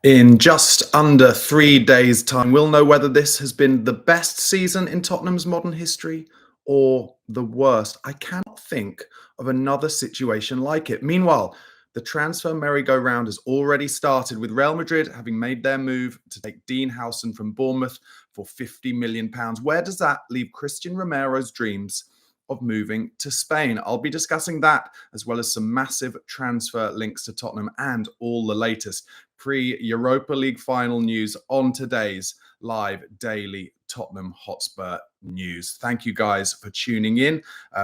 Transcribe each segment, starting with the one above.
In just under 3 days' time, we'll know whether this has been the best season in Tottenham's modern history or the worst. I cannot think of another situation like it. Meanwhile, the transfer merry-go-round has already started, with Real Madrid having made their move to take Dean Howson from Bournemouth for £50 million. Where does that leave Christian Romero's dreams of moving to Spain? I'll be discussing that, as well as some massive transfer links to Tottenham and all the latest pre-Europa League Final news on today's live daily Tottenham Hotspur news. Thank you guys for tuning in.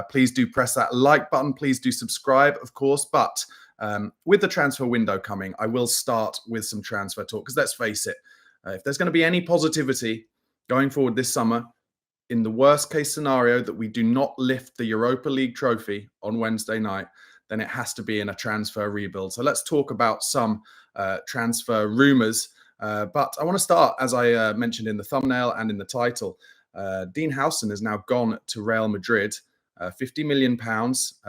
Please do press that like button. Please do subscribe, of course. But with the transfer window coming, I will start with some transfer talk, because let's face it, if there's going to be any positivity going forward this summer, in the worst case scenario that we do not lift the Europa League trophy on Wednesday night, then it has to be in a transfer rebuild. So let's talk about some transfer rumours. But I want to start, as I mentioned in the thumbnail and in the title. Dean Howson has now gone to Real Madrid, £50 million.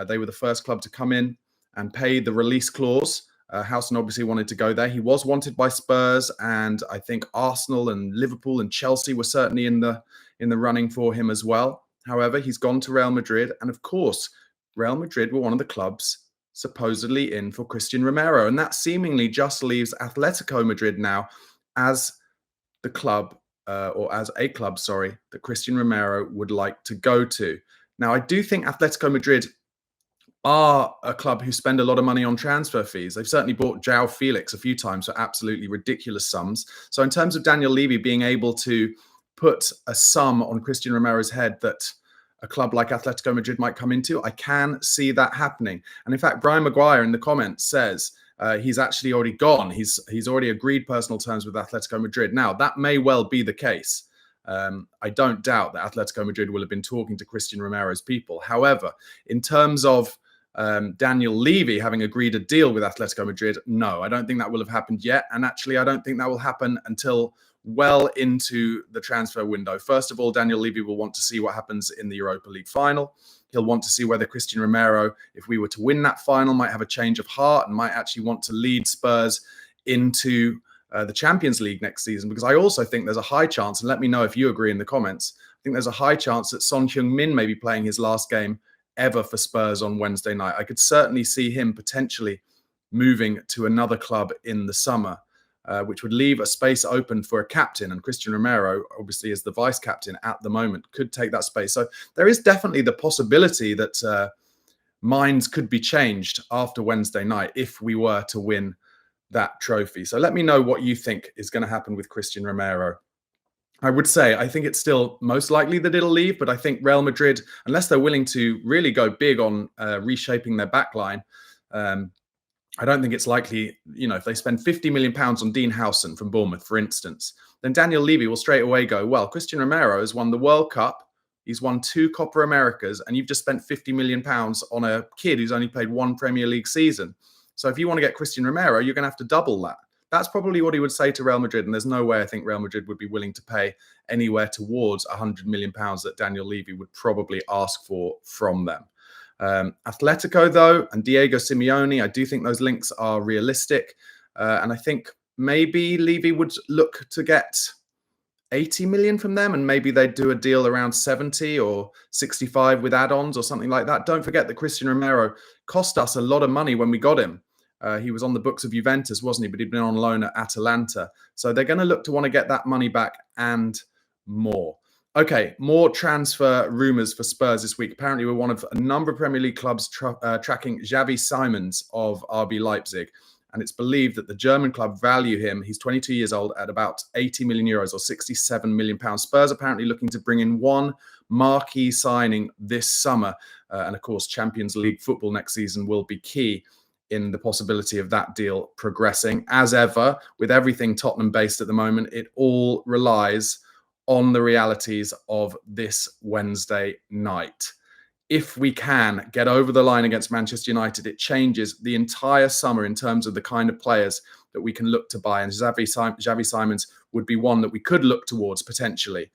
They were the first club to come in and pay the release clause. Howson obviously wanted to go there. He was wanted by Spurs, and I think Arsenal and Liverpool and Chelsea were certainly in the running for him as well. However, he's gone to Real Madrid, and of course, Real Madrid were one of the clubs supposedly in for Christian Romero, and that seemingly just leaves Atletico Madrid now as the club, that Christian Romero would like to go to. Now, I do think Atletico Madrid are a club who spend a lot of money on transfer fees. They've certainly bought João Felix a few times for absolutely ridiculous sums. So in terms of Daniel Levy being able to put a sum on Christian Romero's head that a club like Atletico Madrid might come into, I can see that happening. And in fact, Brian Maguire in the comments says he's actually already gone. He's already agreed personal terms with Atletico Madrid. Now, that may well be the case. I don't doubt that Atletico Madrid will have been talking to Christian Romero's people. However, in terms of Daniel Levy having agreed a deal with Atletico Madrid, no, I don't think that will have happened yet. And actually, I don't think that will happen until well into the transfer window. First of all, Daniel Levy will want to see what happens in the Europa League final. He'll want to see whether Christian Romero, if we were to win that final, might have a change of heart and might actually want to lead Spurs into the Champions League next season. Because I also think there's a high chance, and let me know if you agree in the comments, I think there's a high chance that Son Heung-min may be playing his last game ever for Spurs on Wednesday night. I could certainly see him potentially moving to another club in the summer, which would leave a space open for a captain. And Christian Romero, obviously, is the vice captain at the moment, could take that space. So there is definitely the possibility that minds could be changed after Wednesday night if we were to win that trophy. So let me know what you think is going to happen with Christian Romero. I would say I think it's still most likely that it'll leave, but I think Real Madrid, unless they're willing to really go big on reshaping their backline, I don't think it's likely, if they spend £50 million on Dean Howson from Bournemouth, for instance, then Daniel Levy will straight away go, well, Christian Romero has won the World Cup, he's won 2 Copa Americas, and you've just spent £50 million on a kid who's only played 1 Premier League season. So if you want to get Christian Romero, you're going to have to double that. That's probably what he would say to Real Madrid, and there's no way I think Real Madrid would be willing to pay anywhere towards £100 million that Daniel Levy would probably ask for from them. Atletico, though, and Diego Simeone, I do think those links are realistic. And I think maybe Levy would look to get 80 million from them, and maybe they'd do a deal around 70 or 65 with add-ons or something like that. Don't forget that Christian Romero cost us a lot of money when we got him. He was on the books of Juventus, wasn't he? But he'd been on loan at Atalanta. So they're going to look to want to get that money back and more. Okay, more transfer rumours for Spurs this week. Apparently, we're one of a number of Premier League clubs tracking Javi Simons of RB Leipzig. And it's believed that the German club value him, he's 22 years old, at about 80 million euros or 67 million pounds. Spurs apparently looking to bring in one marquee signing this summer. And of course, Champions League football next season will be key in the possibility of that deal progressing. As ever, with everything Tottenham-based at the moment, it all relies on the realities of this Wednesday night. If we can get over the line against Manchester United, it changes the entire summer in terms of the kind of players that we can look to buy. And Javi Simons would be one that we could look towards potentially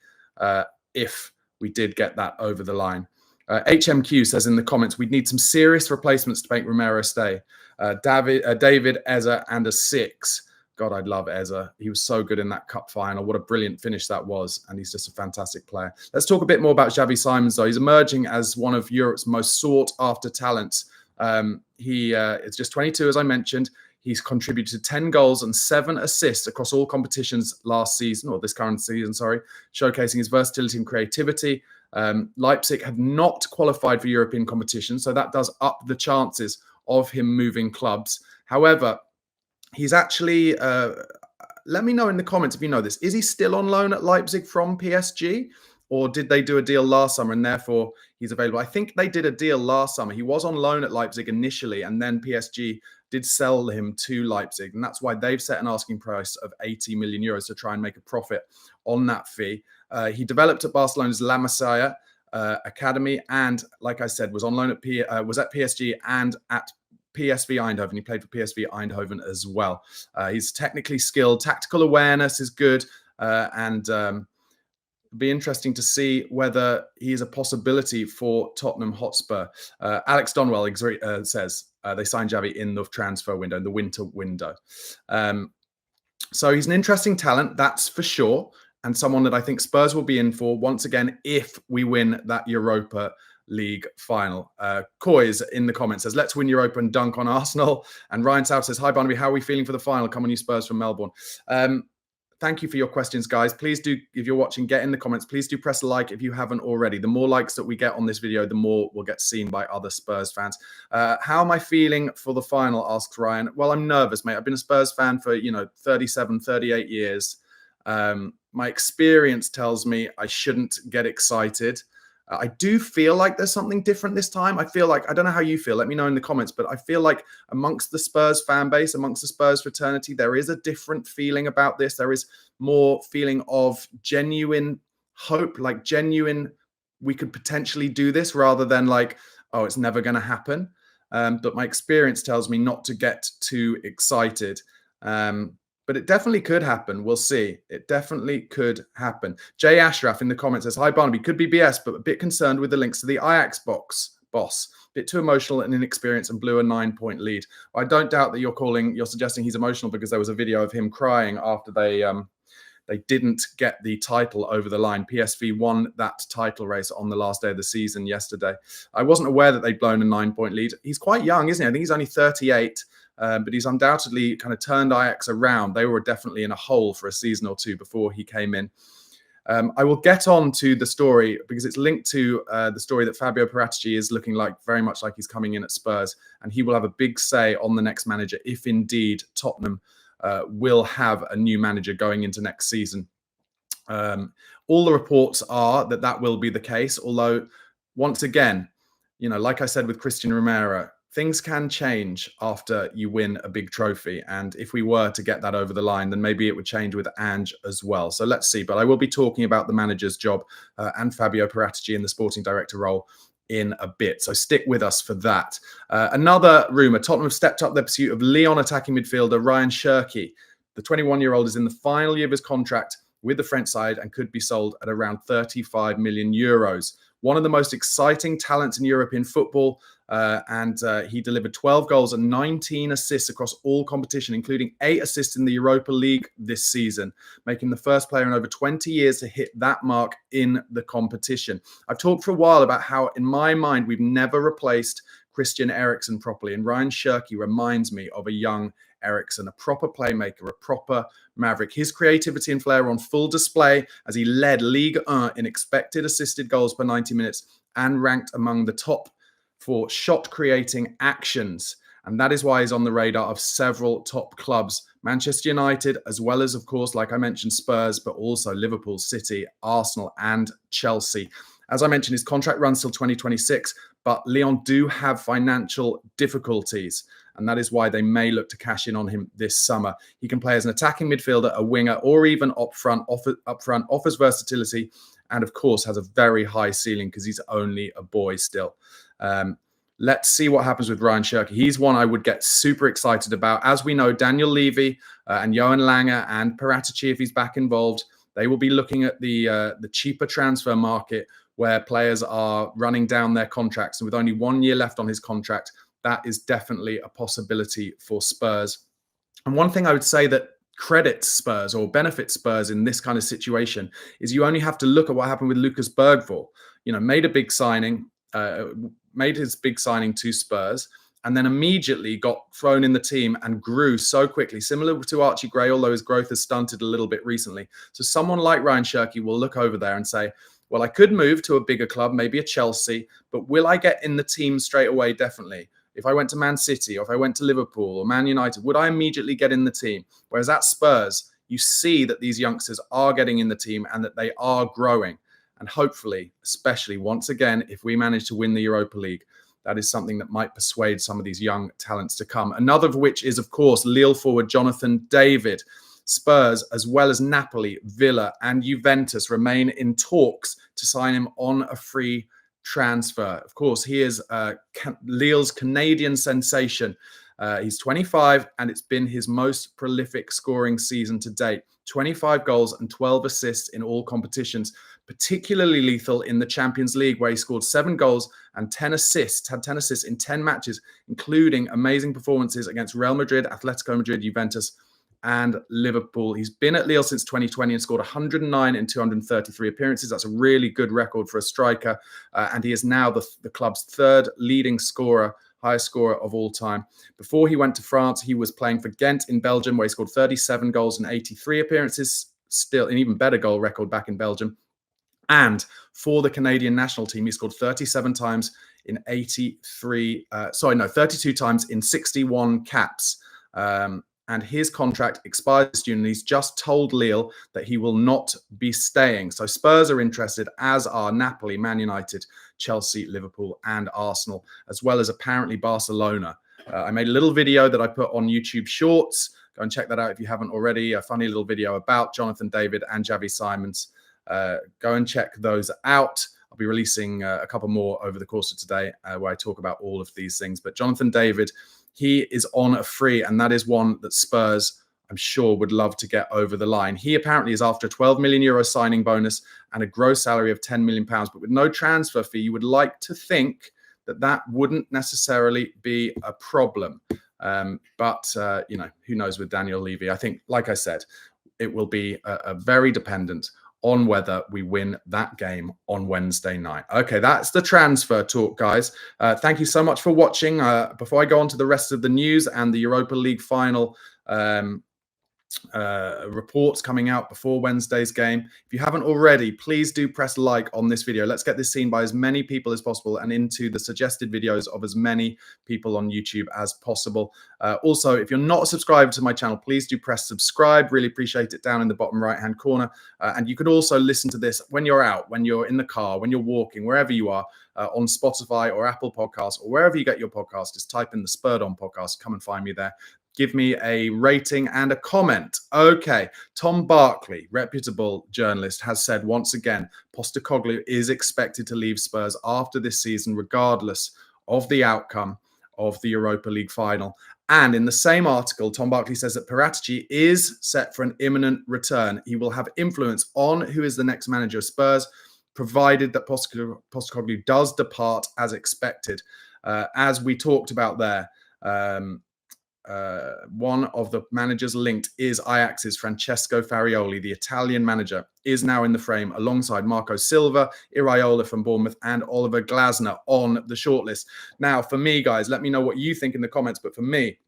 if we did get that over the line. HMQ says in the comments, we'd need some serious replacements to make Romero stay. David Eza and a 6. God, I'd love Eza. He was so good in that cup final. What a brilliant finish that was. And he's just a fantastic player. Let's talk a bit more about Javi Simons, though. He's emerging as one of Europe's most sought after talents. He is just 22, as I mentioned. He's contributed 10 goals and 7 assists across all competitions last season, or this current season, sorry, showcasing his versatility and creativity. Leipzig have not qualified for European competition, so that does up the chances of him moving clubs. However, he's actually, let me know in the comments if you know this. Is he still on loan at Leipzig from PSG? Or did they do a deal last summer and therefore he's available? I think they did a deal last summer. He was on loan at Leipzig initially, and then PSG did sell him to Leipzig. And that's why they've set an asking price of 80 million euros to try and make a profit on that fee. He developed at Barcelona's La Masia academy. And like I said, was on loan at was at PSG and at PSV Eindhoven. He played for PSV Eindhoven as well. He's technically skilled. Tactical awareness is good. And be interesting to see whether he is a possibility for Tottenham Hotspur. Alex Donwell says they signed Javi in the transfer window, in the winter window. So he's an interesting talent, that's for sure, and someone that I think Spurs will be in for once again if we win that Europa League final. Coy's in the comments says, let's win Europa and dunk on Arsenal. And Ryan South says, hi Barnaby, how are we feeling for the final? Come on, you Spurs from Melbourne. Thank you for your questions, guys. Please do, if you're watching, get in the comments. Please do press a like if you haven't already. The more likes that we get on this video, the more will get seen by other Spurs fans. How am I feeling for the final, asks Ryan. Well, I'm nervous, mate. I've been a Spurs fan for, 37, 38 years. My experience tells me I shouldn't get excited. I do feel like there's something different this time. I feel like, I don't know how you feel, let me know in the comments, but I feel like amongst the Spurs fan base, amongst the Spurs fraternity, there is a different feeling about this. There is more feeling of genuine hope, like genuine, we could potentially do this rather than like, oh, it's never going to happen. But my experience tells me not to get too excited. But it definitely could happen. We'll see. It definitely could happen. Jay Ashraf in the comments says, hi, Barnaby. Could be BS, but a bit concerned with the links to the Ajax boss. Bit too emotional and inexperienced and blew a 9-point lead. I don't doubt that you're suggesting he's emotional because there was a video of him crying after they didn't get the title over the line. PSV won that title race on the last day of the season yesterday. I wasn't aware that they'd blown a 9-point lead. He's quite young, isn't he? I think he's only 38. But he's undoubtedly kind of turned Ajax around. They were definitely in a hole for a season or two before he came in. I will get on to the story because it's linked to the story that Fabio Paratici is looking like very much like he's coming in at Spurs, and he will have a big say on the next manager if indeed Tottenham will have a new manager going into next season. All the reports are that will be the case, although once again, like I said with Christian Romero, things can change after you win a big trophy. And if we were to get that over the line, then maybe it would change with Ange as well. So let's see. But I will be talking about the manager's job and Fabio Paratici in the sporting director role in a bit. So stick with us for that. Another rumour, Tottenham have stepped up their pursuit of Lyon attacking midfielder Ryan Cherki. The 21-year-old is in the final year of his contract with the French side and could be sold at around 35 million euros. One of the most exciting talents in European football, and he delivered 12 goals and 19 assists across all competition, including 8 assists in the Europa League this season, making the first player in over 20 years to hit that mark in the competition. I've talked for a while about how, in my mind, we've never replaced Christian Eriksen properly, and Ryan Cherki reminds me of a young Eriksen, a proper playmaker, a proper maverick. His creativity and flair are on full display as he led Ligue 1 in expected assisted goals per 90 minutes and ranked among the top for shot-creating actions. And that is why he's on the radar of several top clubs. Manchester United, as well as, of course, like I mentioned, Spurs, but also Liverpool, City, Arsenal, and Chelsea. As I mentioned, his contract runs till 2026, but Lyon do have financial difficulties, and that is why they may look to cash in on him this summer. He can play as an attacking midfielder, a winger, or even up front, offers versatility, and of course has a very high ceiling because he's only a boy still. Let's see what happens with Ryan Cherki. He's one I would get super excited about. As we know, Daniel Levy and Johan Lange and Paratici, if he's back involved, they will be looking at the cheaper transfer market where players are running down their contracts. And with only 1 year left on his contract, that is definitely a possibility for Spurs. And one thing I would say that credits Spurs or benefits Spurs in this kind of situation is you only have to look at what happened with Lucas Bergvall. Made a big signing, made his big signing to Spurs, and then immediately got thrown in the team and grew so quickly, similar to Archie Gray, although his growth has stunted a little bit recently. So someone like Ryan Cherki will look over there and say, well, I could move to a bigger club, maybe a Chelsea, but will I get in the team straight away? Definitely. If I went to Man City or if I went to Liverpool or Man United, would I immediately get in the team? Whereas at Spurs, you see that these youngsters are getting in the team and that they are growing. And hopefully, especially once again, if we manage to win the Europa League, that is something that might persuade some of these young talents to come. Another of which is, of course, Lille forward Jonathan David. Spurs, as well as Napoli, Villa, and Juventus remain in talks to sign him on a free transfer. Of course, he is Lille's Canadian sensation. He's 25, and it's been his most prolific scoring season to date. 25 goals and 12 assists in all competitions, particularly lethal in the Champions League, where he scored 7 goals and 10 assists, had 10 assists in 10 matches, including amazing performances against Real Madrid, Atletico Madrid, Juventus, and Liverpool. He's been at Lille since 2020 and scored 109 in 233 appearances. That's a really good record for a striker. And he is now the club's third leading scorer, highest scorer of all time. Before he went to France, he was playing for Ghent in Belgium, where he scored 37 goals in 83 appearances. Still an even better goal record back in Belgium. And for the Canadian national team, he scored 37 times in 32 times in 61 caps. And his contract expires June, and he's just told Lille that he will not be staying. So Spurs are interested, as are Napoli, Man United, Chelsea, Liverpool, and Arsenal, as well as apparently Barcelona. I made a little video that I put on YouTube Shorts. Go and check that out if you haven't already. A funny little video about Jonathan David and Javi Simons. Go and check those out. I'll be releasing a couple more over the course of today where I talk about all of these things. But Jonathan David, he is on a free, and that is one that Spurs, I'm sure, would love to get over the line. He apparently is after a 12 million euro signing bonus and a gross salary of 10 million pounds, but with no transfer fee. You would like to think that that wouldn't necessarily be a problem. But who knows with Daniel Levy? I think, like I said, it will be a very dependent on whether we win that game on Wednesday night. Okay, that's the transfer talk, guys. Thank you so much for watching. Before I go on to the rest of the news and the Europa League final reports coming out before Wednesday's game, if you haven't already, please do press like on this video. Let's get this seen by as many people as possible and into the suggested videos of as many people on YouTube as possible. Also, if you're not subscribed to my channel, please do press subscribe. Really appreciate it down in the bottom right hand corner. And you can also listen to this when you're out, when you're in the car, when you're walking, wherever you are, on Spotify or Apple Podcasts or wherever you get your podcast. Just type in the Spurred On podcast. Come and find me there. Give me a rating and a comment. Okay, Tom Barkley, reputable journalist, has said once again, Postecoglou is expected to leave Spurs after this season, regardless of the outcome of the Europa League final. And in the same article, Tom Barkley says that Paratici is set for an imminent return. He will have influence on who is the next manager of Spurs, provided that Postecoglou does depart as expected. As we talked about there, one of the managers linked is Ajax's Francesco Farioli. The Italian manager is now in the frame alongside Marco Silva, Iraola from Bournemouth, and Oliver Glasner on the shortlist. Now, for me, guys, let me know what you think in the comments. But for me,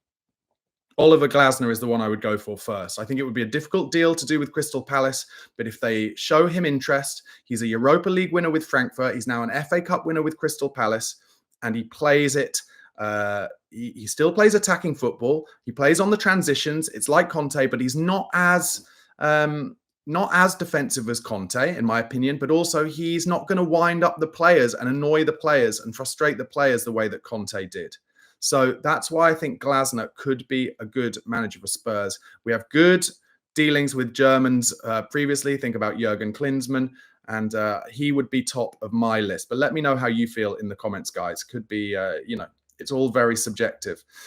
Oliver Glasner is the one I would go for first. I think it would be a difficult deal to do with Crystal Palace, but if they show him interest, he's a Europa League winner with Frankfurt. He's now an FA Cup winner with Crystal Palace, and he plays it. He still plays attacking football. He plays on the transitions. It's like Conte, but he's not as defensive as Conte, in my opinion. But also, he's not going to wind up the players and annoy the players and frustrate the players the way that Conte did. So that's why I think Glasner could be a good manager for Spurs. We have good dealings with Germans previously. Think about Jurgen Klinsmann, and he would be top of my list. But let me know how you feel in the comments, guys. Could be, it's all very subjective.